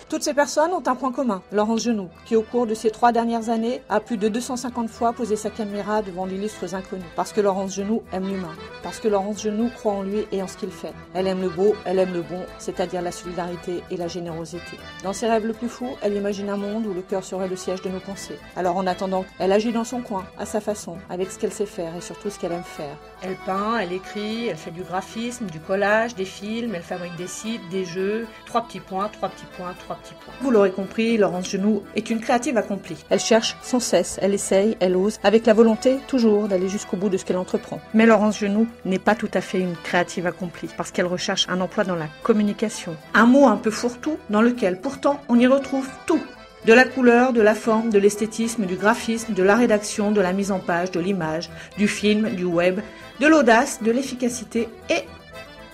Toutes ces personnes ont un point commun, Laurence Genoux, qui au cours de ces 3 dernières années a plus de 250 fois posé sa caméra devant d'illustres inconnus. Parce que Laurence Genoux aime l'humain, parce que Laurence Genoux croit en lui et en ce qu'il fait. Elle aime le beau, elle aime le bon, c'est-à-dire la solidarité et la générosité. Dans ses rêves le plus fous, elle imagine un monde où le cœur serait le siège de nos pensées. Alors en attendant, elle agit dans son coin, à sa façon, avec ce qu'elle sait faire et surtout ce qu'elle aime faire. Elle peint, elle écrit, elle fait du graphisme, du collage, des films, elle fabrique des sites, des jeux, 3 petits points, 3 petits points, 3 petits points. Vous l'aurez compris, Laurence Genoux est une créative accomplie. Elle cherche sans cesse, elle essaye, elle ose, avec la volonté toujours d'aller jusqu'au bout de ce qu'elle entreprend. Mais Laurence Genoux n'est pas tout à fait une créative accomplie, parce qu'elle recherche un emploi dans la communication. Un mot un peu fourre-tout, dans lequel pourtant on y retrouve tout. De la couleur, de la forme, de l'esthétisme, du graphisme, de la rédaction, de la mise en page, de l'image, du film, du web, de l'audace, de l'efficacité et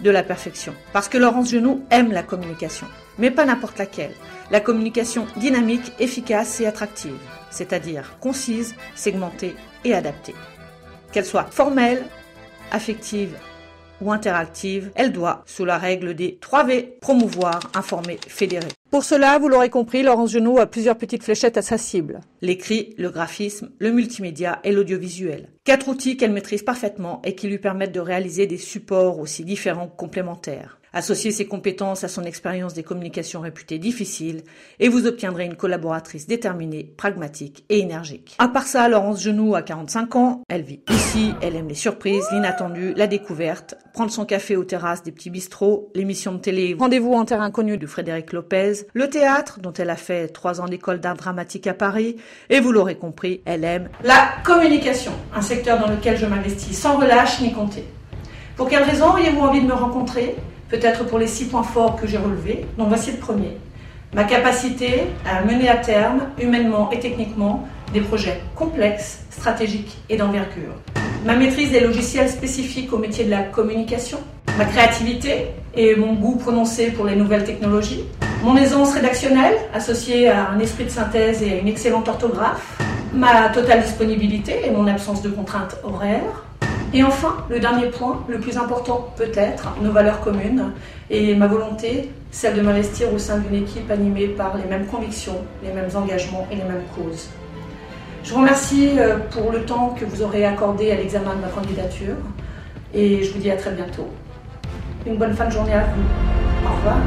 de la perfection. Parce que Laurence Genoux aime la communication, mais pas n'importe laquelle. La communication dynamique, efficace et attractive, c'est-à-dire concise, segmentée et adaptée. Qu'elle soit formelle, affective ou interactive, elle doit, sous la règle des 3V, promouvoir, informer, fédérer. Pour cela, vous l'aurez compris, Laurence Genoux a plusieurs petites fléchettes à sa cible. L'écrit, le graphisme, le multimédia et l'audiovisuel. 4 outils qu'elle maîtrise parfaitement et qui lui permettent de réaliser des supports aussi différents que complémentaires. Associez ses compétences à son expérience des communications réputées difficiles et vous obtiendrez une collaboratrice déterminée, pragmatique et énergique. À part ça, Laurence Genoux a 45 ans, elle vit ici, elle aime les surprises, l'inattendu, la découverte, prendre son café aux terrasses des petits bistrots, l'émission de télé Rendez-vous en terre inconnue de Frédéric Lopez, le théâtre dont elle a fait 3 ans d'école d'art dramatique à Paris et vous l'aurez compris, elle aime la communication, un secteur dans lequel je m'investis sans relâche ni compter. Pour quelles raisons auriez-vous envie de me rencontrer ? Peut-être pour les 6 points forts que j'ai relevés, dont voici le premier. Ma capacité à mener à terme, humainement et techniquement, des projets complexes, stratégiques et d'envergure. Ma maîtrise des logiciels spécifiques au métier de la communication. Ma créativité et mon goût prononcé pour les nouvelles technologies. Mon aisance rédactionnelle, associée à un esprit de synthèse et à une excellente orthographe. Ma totale disponibilité et mon absence de contraintes horaires. Et enfin, le dernier point, le plus important peut-être, nos valeurs communes et ma volonté, celle de m'investir au sein d'une équipe animée par les mêmes convictions, les mêmes engagements et les mêmes causes. Je vous remercie pour le temps que vous aurez accordé à l'examen de ma candidature et je vous dis à très bientôt. Une bonne fin de journée à vous. Au revoir.